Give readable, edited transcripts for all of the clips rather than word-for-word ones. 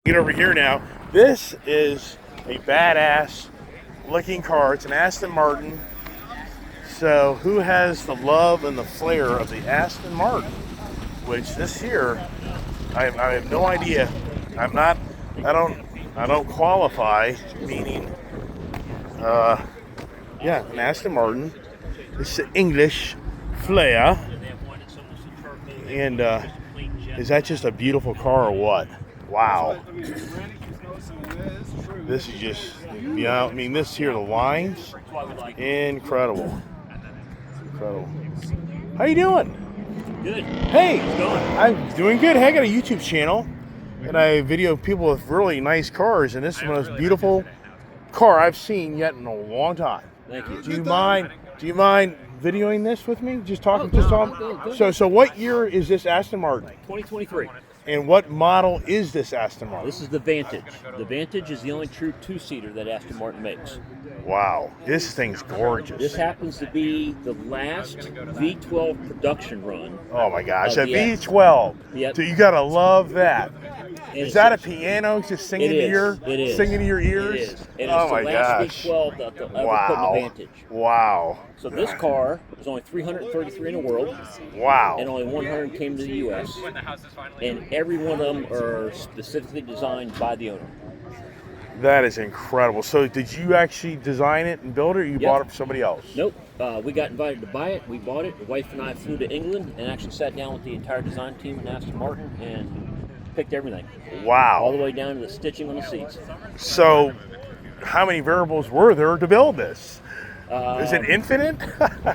get over here now. This is a badass looking car. It's an Aston Martin. So who has the love and the flair of the Aston Martin? Which this here, I have no idea. I don't qualify, meaning, yeah, an Aston Martin. It's the English flair. And is that just a beautiful car or what? Wow. This is just, yeah, I mean, this here, the lines, incredible. Incredible. How you doing? Good. Hey, how's it going? I'm doing good. Hey, I got a YouTube channel, and I video people with really nice cars, and this is one of those beautiful car I've seen yet in a long time. Thank you. Do you mind videoing this with me? Just talking, Go. So what year is this Aston Martin? 2023. And what model is this Aston Martin? This is the Vantage. The Vantage is the only true two-seater that Aston Martin makes. Wow, this thing's gorgeous. This happens to be the last V12 production run. Oh my gosh, a V12. Yep. So you gotta love that. Is that a It's- piano just singing It to is. your It is. singing to your ears? It is. And Oh it's my the last gosh. V12 that they'll ever put in Wow. the Vantage. Wow. So this car was only 333 in the world, Wow. and only 100 came to the U.S. And every one of them are specifically designed by the owner. That is incredible. So did you actually design it and build it, or you Yep. bought it from somebody else? Nope. We got invited to buy it. We bought it. The wife and I flew to England and actually sat down with the entire design team in Aston Martin and picked everything. All Wow. the way down to the stitching on the seats. So how many variables were there to build this? Is it infinite?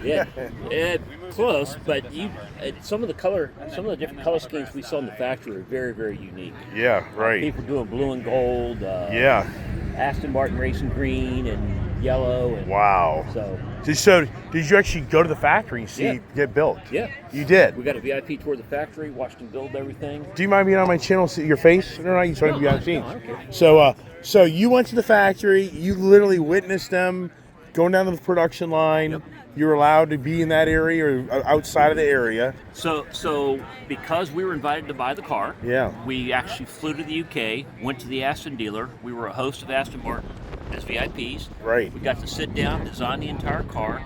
Yeah, close. But some of the different color schemes we saw in the factory are very, very unique. Yeah, right. People doing blue and gold. Yeah. Aston Martin racing green and yellow. And Wow. So So did you actually go to the factory and see Yeah. it get built? yeah, You did. we got a VIP tour of the factory, watched them build everything. Do you mind being on my channel, see your face? No, you just want to be on No, scenes. I don't care. So you went to the factory, you literally witnessed them going down to the production line. Yep. You were allowed to be in that area or outside of the area. So because we were invited to buy the car, Yeah. we actually flew to the UK, went to the Aston dealer. We were a host of Aston Martin as VIPs. Right. We got to sit down, design the entire car.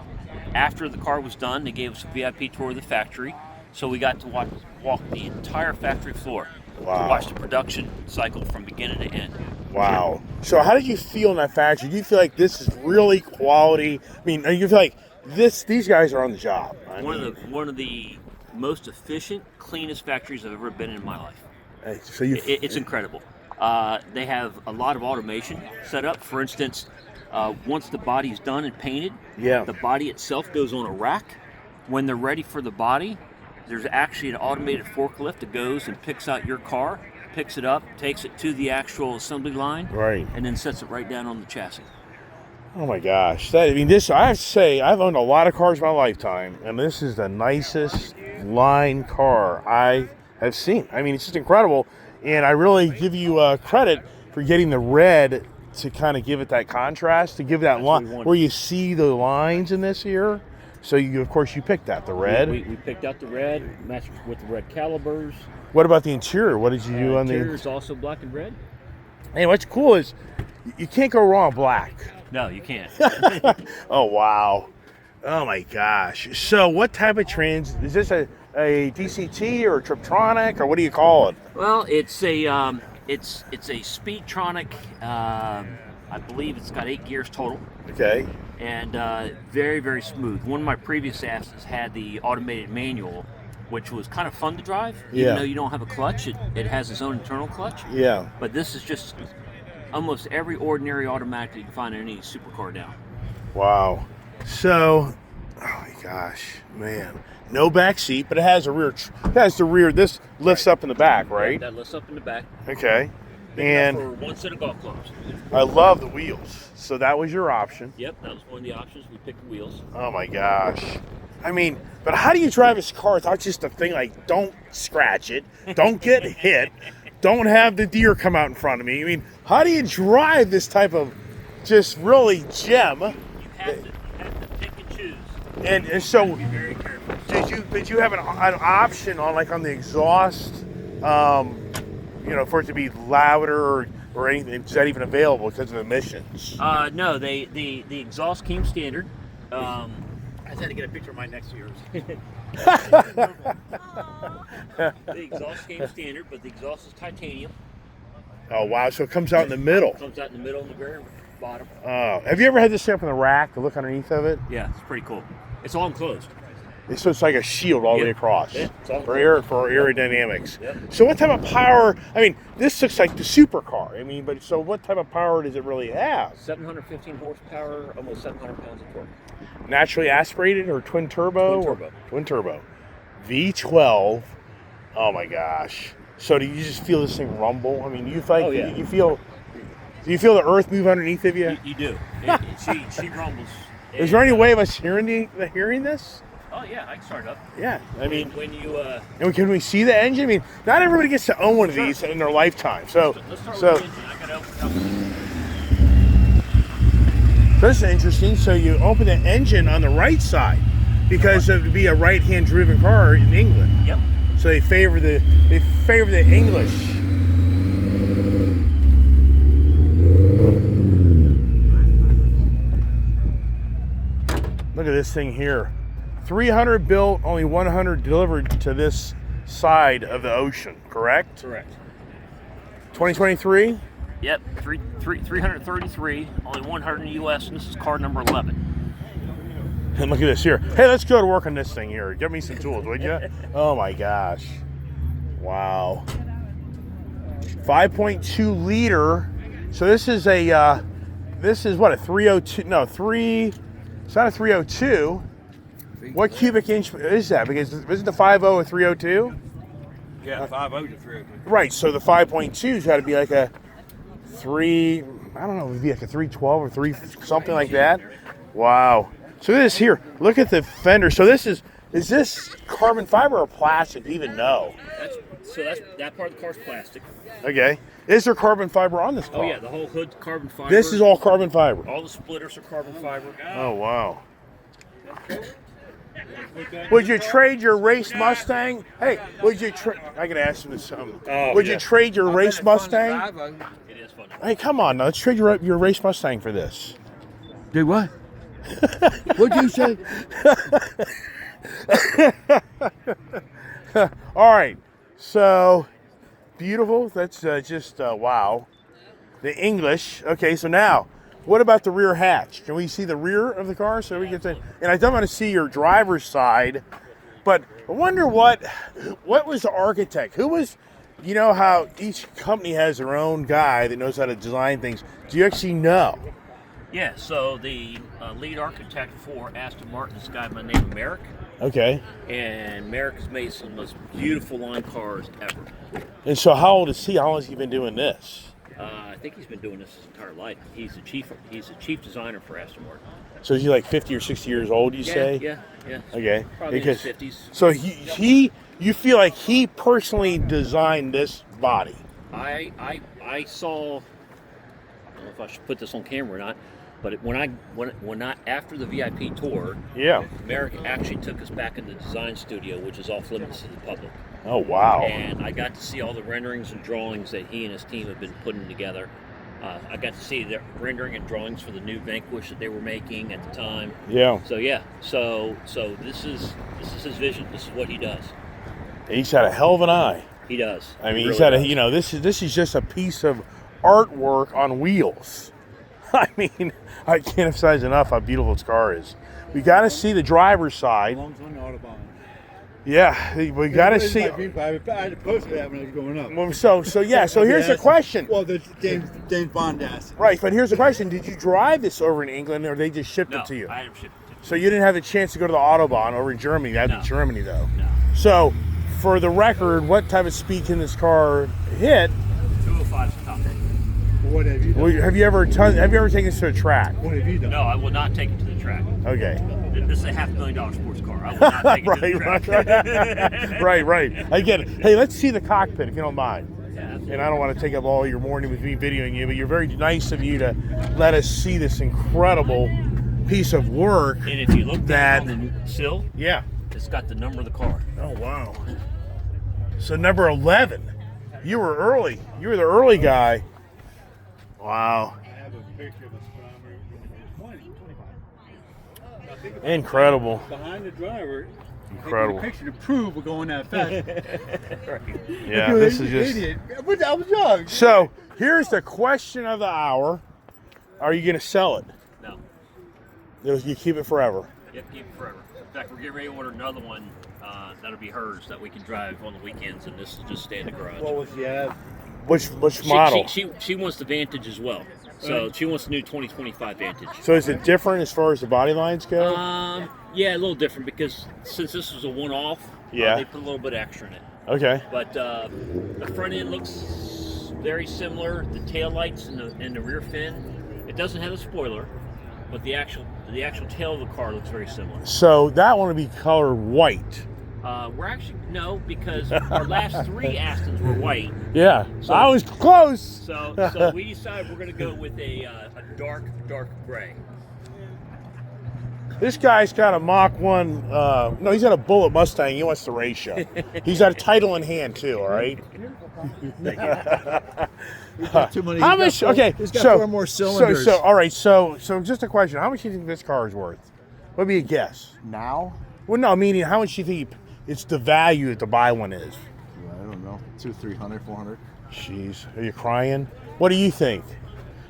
After the car was done, they gave us a VIP tour of the factory. So we got to walk the entire factory floor Wow. to watch the production cycle from beginning to end. Wow. So how did you feel in that factory? Do you feel like this is really quality? I mean, do you feel like these guys are on the job? One of the most efficient, cleanest factories I've ever been in my life. So It's incredible. They have a lot of automation set up. For instance, once the body's done and painted, Yeah. the body itself goes on a rack. When they're ready for the body, there's actually an automated forklift that goes and picks out your car, picks it up, takes it to the actual assembly line, Right. and then sets it right down on the chassis. Oh my gosh. I have to say, I've owned a lot of cars in my lifetime, and this is the nicest line car I have seen. I mean, it's just incredible, and I really give you credit for getting the red to kind of give it that contrast, to give that That's what line we wanted. where you see the lines in this here. So of course, you picked that, the red. We picked out the red, matched with the red calibers. What about the interior? What did you do on Interior the? is also black and red. Hey, what's cool is you can't go wrong with black. No, you can't. Oh wow! Oh my gosh! So what type of is this? A DCT or a Triptronic or what do you call it? Well, it's a Speedtronic. I believe it's got 8 gears total, Okay. and very, very smooth. One of my previous Astons had the automated manual, which was kind of fun to drive. Yeah. Even though you don't have a clutch, it has its own internal clutch. Yeah. But this is just almost every ordinary automatic that you can find in any supercar now. Wow. So, oh my gosh, man. No back seat, but it has a rear. It has the rear. This lifts up in the back, right? That lifts up in the back. Okay. Big enough And for one set of golf clubs. I love the wheels. So that was your option. Yep, that was one of the options. We picked the wheels. Oh my gosh. I mean, but how do you drive this car without just a thing like don't scratch it, don't get hit, don't have the deer come out in front of me? I mean, how do you drive this type of just really gem? You have to pick and choose. And so Be very careful. did you have an option on like on the exhaust? for it to be louder or anything? Is that even available because of emissions? No, the exhaust came standard. I just had to get a picture of mine next to yours. The exhaust came standard, but the exhaust is titanium. Oh wow! So it comes out in the middle. Comes out in the middle and the very bottom. Oh, have you ever had this thing up in the rack to look underneath of it? Yeah, it's pretty cool. It's all enclosed. So it's like a shield all the way across it's all for aerodynamics. Yep. So what type of power? I mean, this looks like the supercar. I mean, but so what type of power does it really have? 715 horsepower, almost 700 pounds of torque. Naturally aspirated or twin turbo? Twin turbo. Twin turbo. V12. Oh my gosh. So do you just feel this thing rumble? I mean, you feel like Oh, yeah. you feel. Do you feel the earth move underneath of you? You do. She rumbles. Is there any way of us hearing this? Oh yeah, I can start it up. Yeah, I mean, when you and can we see the engine? I mean, not everybody gets to own one of these in their lifetime. So, let's start so with the engine. I gotta open it up. this is interesting. So you open the engine on the right side because it would be a right-hand driven car in England. Yep. So they favor the English. Look at this thing here. 300 built, only 100 delivered to this side of the ocean, correct? Correct. 2023? Yep. 333, only 100 in the U.S. and this is car number 11. And look at this here. Hey, let's go to work on this thing here. Give me some tools, would you? Oh my gosh. Wow. 5.2 liter. So this is a, this is what, a 302? No, it's not a 302. What cubic inch is that? Because isn't the 5.0 a 302? Yeah, 5.0 to 302. Right, so the 5.2's got to be like a 3, I don't know, it would be like a 312 or 3, something like that. Wow. So this here, look at the fender. So this is this carbon fiber or plastic? Do you even know? That part of the car's plastic. Okay. Is there carbon fiber on this car? Oh yeah, the whole hood's carbon fiber. This is all carbon fiber. All the splitters are carbon fiber. Oh, wow. Would you trade your race Mustang? Hey, would you trade? I can ask you this. Would you trade your race Mustang? It is fun. Hey, come on now. Let's trade your race Mustang for this. Do what? What'd you say? All right. So, beautiful. That's just wow. The English. Okay, so now, what about the rear hatch? Can we see the rear of the car so we can say? And I don't want to see your driver's side, but I wonder what was the architect? Who was? You know how each company has their own guy that knows how to design things. Do you actually know? Yeah. So the lead architect for Aston Martin is a guy by the name of Merrick. Okay. And Merrick has made some of the most beautiful line cars ever. And so, how old is he? How long has he been doing this? I think he's been doing this his entire life. He's the chief designer for Aston Martin. So is he like 50 or 60 years old? You say? Yeah. Okay. Probably Because, in his 50s. so you feel like he personally designed this body? I saw. I don't know if I should put this on camera or not, but when I after the VIP tour, Yeah. Merrick actually took us back in the design studio, which is off limits to the public. Oh wow. And I got to see all the renderings and drawings that he and his team have been putting together. I got to see the rendering and drawings for the new Vanquish that they were making at the time. Yeah. So yeah, so this is his vision. This is what he does. He's had a hell of an eye. He does. I mean, He he's really had a, does. this is just a piece of artwork on wheels. I mean, I can't emphasize enough how beautiful this car is. We got to see the driver's side. Belongs on the Autobahn. Yeah, we got to see. I had to post that when I was going up. Well, so here's the question. Well, the James Bond asked. Right, but here's the question: did you drive this over in England, or they just shipped No, it to you? I had him shipped it to So you didn't have the chance to go to the Autobahn over in Germany. That's in No. Germany, though. me. No. So, for the record, what type of speed can this car hit? 205 is the top end. What have you done? Well, have you ever taken this to a track? What have you done? No, I will not take it to the track. Okay. This is a $500,000 sports car. I will not take it to the track. right. I get it. Hey, let's see the cockpit if you don't mind. Yeah, absolutely. And I don't want to take up all your morning with me videoing you, but you're very nice of you to let us see this incredible piece of work. And if you look That- down on the sill, Yeah. it's got the number of the car. Oh, wow. So number 11. You were early. You were the early guy. Wow. I have a picture of a Stromer 20, 25. Incredible. Behind the driver. Incredible. Taking a picture to prove we're going that fast. Yeah, this is just. Idiot. But I was young. So here's the question of the hour: are you going to sell it? No. You keep it forever. Yep, keep it forever. In fact, we're getting ready to order another one that'll be hers that we can drive on the weekends, and this will just stay in the garage. What was the Which model? She wants the Vantage as well. So she wants the new 2025 Vantage. So is it different as far as the body lines go? Yeah, a little different because since this was a one-off, Yeah. they put a little bit extra in it. Okay. But the front end looks very similar. The tail lights and the rear fin. It doesn't have a spoiler, but the actual tail of the car looks very similar. So that one would be colored white. We're actually no, because our last 3 Astons were white. Yeah. So- I was close. So we decided we're going to go with a dark gray. This guy's got a Mach 1. No, he's got a Bullet Mustang. He wants to race you. He's got a title in hand, too, all right? Too many. How much? Okay, He's got so 4 more cylinders. So all right. So just a question. How much do you think this car is worth? What would be a guess? Now? Well, no, meaning how much do you think it's the value that to buy one is? I don't know. 200, 300, 400. Jeez, are you crying? What do you think?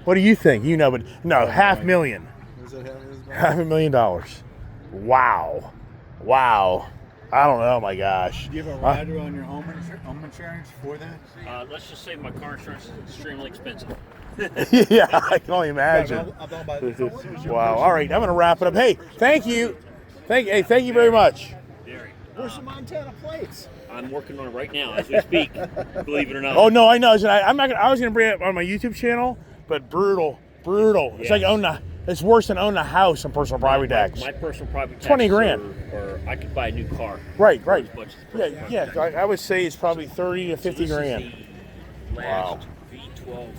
What do you think? You know, but no, $500,000. Is it $500,000. Wow. I don't know. My gosh. Do you have a rider on your home insurance for that? Let's just say my car insurance is extremely expensive. Yeah, I can only imagine. Wow. All right, I'm gonna wrap it up. Hey, thank you. Thank you very much. Very. Where's the Montana plates? I'm working on it right now as we speak. Believe it or not. Oh no, I know. I'm not. I was gonna bring it up on my YouTube channel, but brutal. It's Yes. like it's worse than owning a house on personal property tax. My personal property tax 20 grand. or I could buy a new car. Right. As much as personal property Yeah. tax. I would say it's probably 30 to 50 So this grand. is the last V12